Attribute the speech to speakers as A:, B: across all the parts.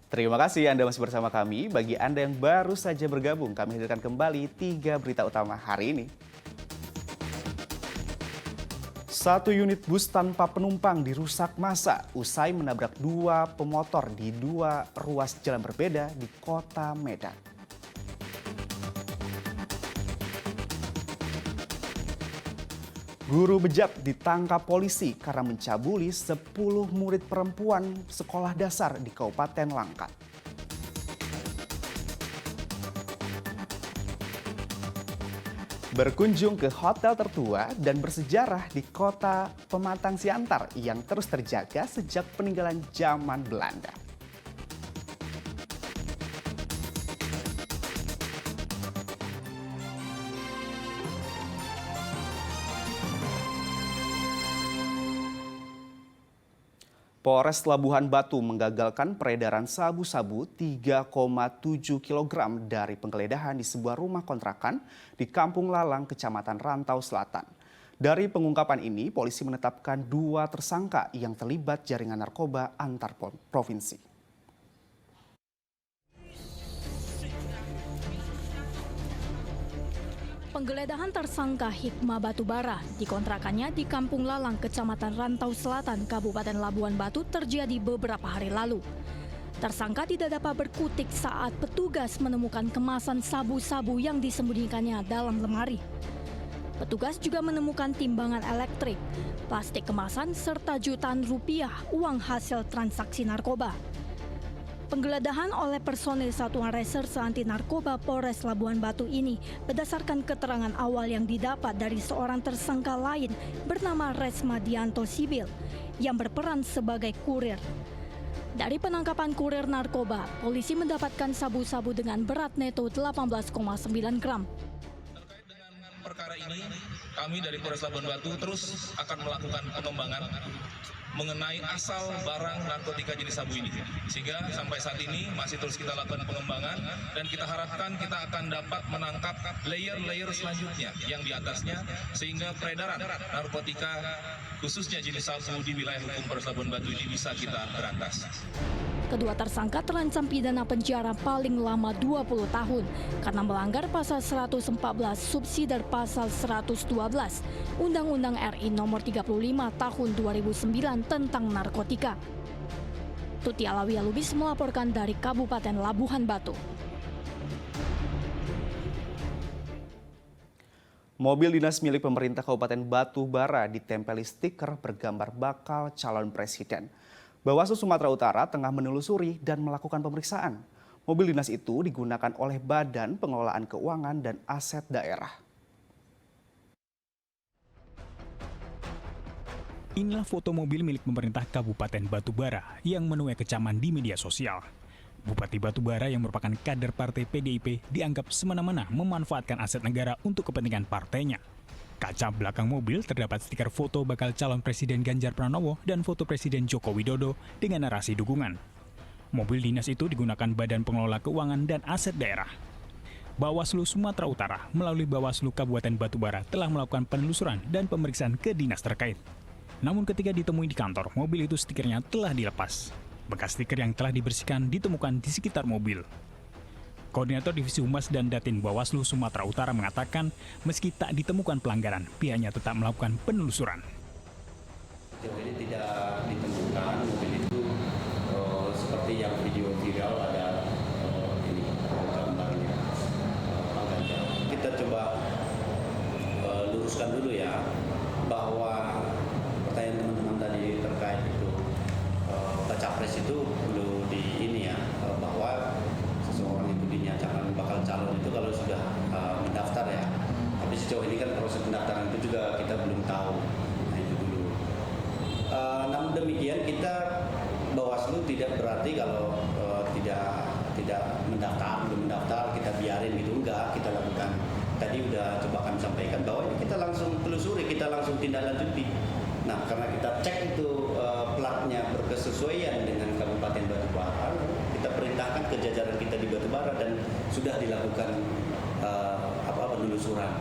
A: Terima kasih Anda masih bersama kami. Bagi Anda yang baru saja bergabung, kami hadirkan kembali 3 berita utama hari ini. Satu unit bus tanpa penumpang dirusak massa usai menabrak 2 pemotor di 2 ruas jalan berbeda di kota Medan. Guru bejat ditangkap polisi karena mencabuli 10 murid perempuan sekolah dasar di Kabupaten Langkat. Berkunjung ke hotel tertua dan bersejarah di kota Pematang Siantar yang terus terjaga sejak peninggalan zaman Belanda. Polres Labuhan Batu menggagalkan peredaran sabu-sabu 3,7 kg dari penggeledahan di sebuah rumah kontrakan di Kampung Lalang, Kecamatan Rantau Selatan. Dari pengungkapan ini, polisi menetapkan 2 tersangka yang terlibat jaringan narkoba antar provinsi.
B: Penggeledahan tersangka Hikmah Batubara di kontrakannya di Kampung Lalang, Kecamatan Rantau Selatan, Kabupaten Labuhan Batu terjadi beberapa hari lalu. Tersangka tidak dapat berkutik saat petugas menemukan kemasan sabu-sabu yang disembunyikannya dalam lemari. Petugas juga menemukan timbangan elektrik, plastik kemasan, serta jutaan rupiah uang hasil transaksi narkoba. Penggeledahan oleh personil Satuan Reserse Anti Narkoba Polres Labuhan Batu ini berdasarkan keterangan awal yang didapat dari seorang tersangka lain bernama Resma Dianto Sibil yang berperan sebagai kurir. Dari penangkapan kurir narkoba, polisi mendapatkan sabu-sabu dengan berat neto 18,9 gram.
C: Terkait dengan perkara ini, kami dari Polres Labuhan Batu terus akan melakukan pengembangan mengenai asal barang narkotika jenis sabu ini. Sehingga sampai saat ini masih terus kita lakukan pengembangan dan kita harapkan kita akan dapat menangkap layer-layer selanjutnya yang di atasnya sehingga peredaran narkotika khususnya jenis sabu di wilayah hukum Polres Labuhan Batu ini bisa kita berantas.
B: Kedua tersangka terancam pidana penjara paling lama 20 tahun karena melanggar pasal 114 subsidiar pasal 112 Undang-Undang RI nomor 35 tahun 2009 tentang narkotika. Tuti Alawiyah Lubis melaporkan dari Kabupaten Labuhan Batu.
A: Mobil dinas milik pemerintah Kabupaten Batubara ditempeli stiker bergambar bakal calon presiden. Bawaslu Sumatera Utara tengah menelusuri dan melakukan pemeriksaan. Mobil dinas itu digunakan oleh Badan Pengelolaan Keuangan dan Aset Daerah.
D: Inilah foto mobil milik pemerintah Kabupaten Batubara yang menuai kecaman di media sosial. Bupati Batubara yang merupakan kader partai PDIP dianggap semena-mena memanfaatkan aset negara untuk kepentingan partainya. Kaca belakang mobil terdapat stiker foto bakal calon Presiden Ganjar Pranowo dan foto Presiden Joko Widodo dengan narasi dukungan. Mobil dinas itu digunakan Badan Pengelola Keuangan dan Aset Daerah. Bawaslu Sumatera Utara melalui Bawaslu Kabupaten Batubara telah melakukan penelusuran dan pemeriksaan ke dinas terkait. Namun ketika ditemui di kantor, mobil itu stikernya telah dilepas. Bekas stiker yang telah dibersihkan ditemukan di sekitar mobil. Koordinator Divisi Humas dan Datin Bawaslu Sumatera Utara mengatakan, meski tak ditemukan pelanggaran, pihaknya tetap melakukan penelusuran.
E: Sejauh ini tidak ditemukan mobil itu seperti yang video viral ada ini gambarnya Pak Ganjar. Kita coba luruskan dulu ya bahwa pertanyaan teman-teman tadi terkait itu baca pres itu perlu di ini ya bahwa seseorang itu dinyatakan bakal calon itu kalau sudah mendaftar ya. Tapi sejauh ini kan proses pendaftaran itu juga kita belum tahu. Nah itu dulu. Namun demikian kita Bawaslu tidak berarti kalau tidak mendaftar, belum mendaftar kita biarin gitu, enggak, kita lakukan. Tadi udah coba kami sampaikan bahwa ini kita langsung telusuri, kita langsung tindak lanjuti. Nah karena kita cek itu platnya berkesesuaian dengan Kabupaten Batubara, kita perintahkan ke jajaran kita di Batubara dan sudah dilakukan penelusuran.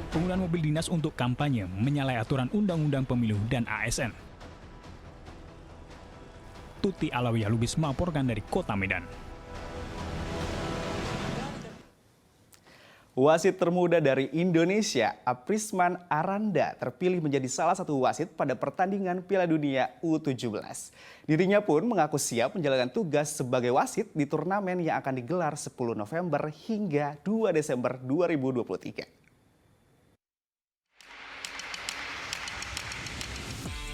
D: Penggunaan mobil dinas untuk kampanye menyalahi aturan Undang-Undang Pemilu dan ASN. Tuti Alawiyah Lubis melaporkan dari Kota Medan.
A: Wasit termuda dari Indonesia, Aprisman Aranda, terpilih menjadi salah satu wasit pada pertandingan Piala Dunia U17. Dirinya pun mengaku siap menjalankan tugas sebagai wasit di turnamen yang akan digelar 10 November hingga 2 Desember 2023.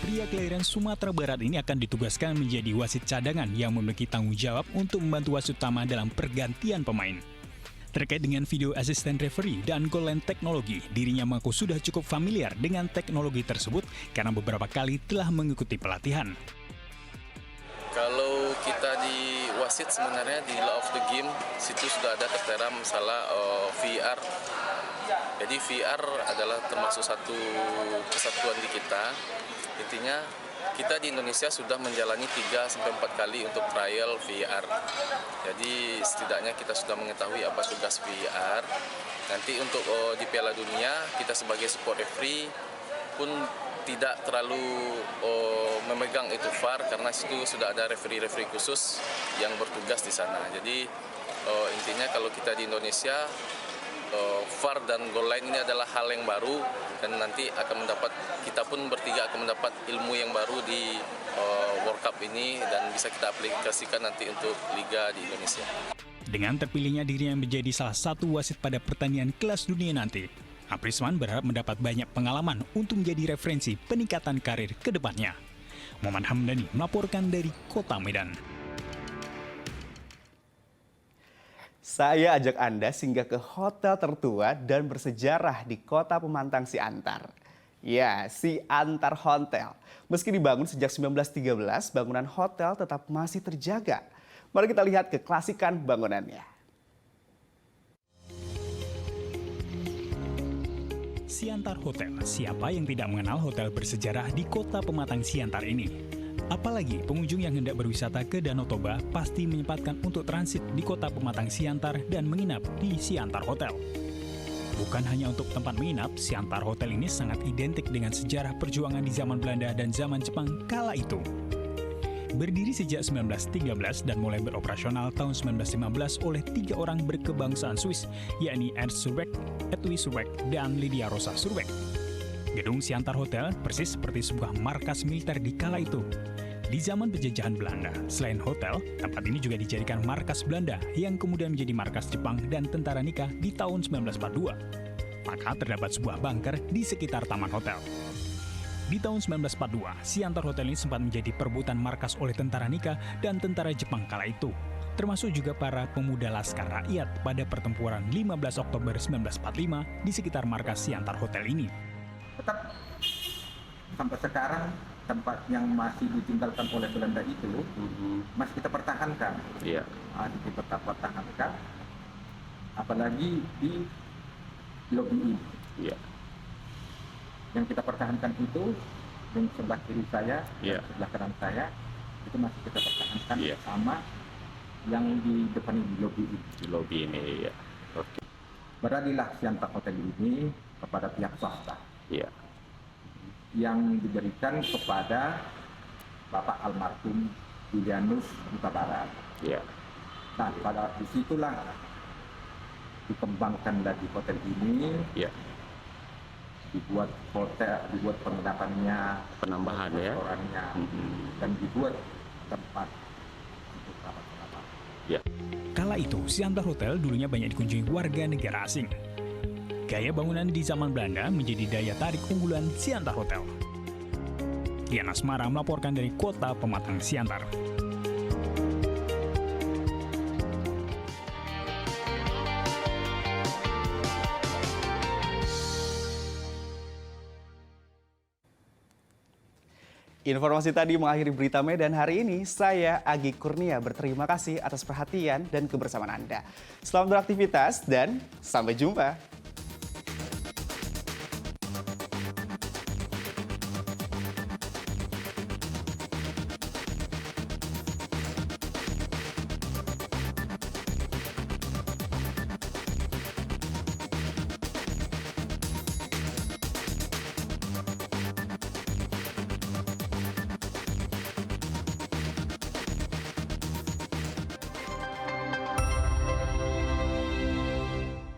D: Pria kelahiran Sumatera Barat ini akan ditugaskan menjadi wasit cadangan yang memiliki tanggung jawab untuk membantu wasit utama dalam pergantian pemain. Terkait dengan video asisten referee dan goal line teknologi, dirinya mengaku sudah cukup familiar dengan teknologi tersebut karena beberapa kali telah mengikuti pelatihan.
F: Kalau kita di wasit sebenarnya di law of the game situ sudah ada tertera masalah VR. Jadi VR adalah termasuk satu kesatuan di kita. Intinya kita di Indonesia sudah menjalani 3-4 kali untuk trial VR. Jadi setidaknya kita sudah mengetahui apa tugas VR. Nanti untuk di Piala Dunia kita sebagai support referee pun tidak terlalu memegang itu VAR karena itu sudah ada referee-referee khusus yang bertugas di sana. Jadi intinya kalau kita di Indonesia VAR dan goal line ini adalah hal yang baru dan nanti kita pun bertiga akan mendapat ilmu yang baru di World Cup ini dan bisa kita aplikasikan nanti untuk Liga di Indonesia.
D: Dengan terpilihnya dirinya menjadi salah satu wasit pada pertandingan kelas dunia nanti, Aprisman berharap mendapat banyak pengalaman untuk menjadi referensi peningkatan karir ke depannya. Muhammad Hamdani melaporkan dari Kota Medan.
A: Saya ajak Anda singgah ke hotel tertua dan bersejarah di Kota Pemantang Siantar. Ya, Siantar Hotel. Meski dibangun sejak 1913, bangunan hotel tetap masih terjaga. Mari kita lihat keklasikan bangunannya.
D: Siantar Hotel, siapa yang tidak mengenal hotel bersejarah di Kota Pematang Siantar ini? Apalagi pengunjung yang hendak berwisata ke Danau Toba pasti menyempatkan untuk transit di Kota Pematang Siantar dan menginap di Siantar Hotel. Bukan hanya untuk tempat menginap, Siantar Hotel ini sangat identik dengan sejarah perjuangan di zaman Belanda dan zaman Jepang kala itu. Berdiri sejak 1913 dan mulai beroperasional tahun 1915 oleh 3 orang berkebangsaan Swiss, yakni Ernst Surbeck, Edwin Surbeck, dan Lydia Rosa Surbeck. Gedung Siantar Hotel persis seperti sebuah markas militer di kala itu. Di zaman penjajahan Belanda, selain hotel, tempat ini juga dijadikan markas Belanda yang kemudian menjadi markas Jepang dan tentara Nikah di tahun 1942. Maka terdapat sebuah bunker di sekitar taman hotel. Di tahun 1942, Siantar Hotel ini sempat menjadi perebutan markas oleh tentara Nikah dan tentara Jepang kala itu, termasuk juga para pemuda Laskar Rakyat pada pertempuran 15 Oktober 1945 di sekitar markas Siantar Hotel ini.
G: Tetap sampai sekarang tempat yang masih ditinggalkan oleh Belanda itu masih kita pertahankan.
E: Iya.
G: Masih kita pertahankan, apalagi di lobi ini.
E: Iya.
G: Yang kita pertahankan itu yang sebelah kiri saya,
E: Iya.
G: dan sebelah kanan saya itu masih kita pertahankan
E: Iya.
G: sama yang di depan ini, di lobi ini.
E: Di lobi ini, ya. Oke.
G: Beralihlah Siantar Hotel ini kepada pihak swasta.
E: Iya.
G: Yang diberikan kepada Bapak almarhum Julianus Huta Barat.
E: Iya.
G: Nah, pada disitulah dikembangkan lagi hotel ini,
E: Iya.
G: dibuat penginapannya,
E: Penambahan ya.
G: restorannya, dan dibuat tempat untuk rapat-rapat.
E: Iya.
D: Kala itu, Siantar Hotel dulunya banyak dikunjungi warga negara asing. Gaya bangunan di zaman Belanda menjadi daya tarik unggulan Siantar Hotel. Dian Asmara melaporkan dari Kota Pematang Siantar.
A: Informasi tadi mengakhiri berita Medan hari ini. Saya Agi Kurnia berterima kasih atas perhatian dan kebersamaan Anda. Selamat beraktivitas dan sampai jumpa.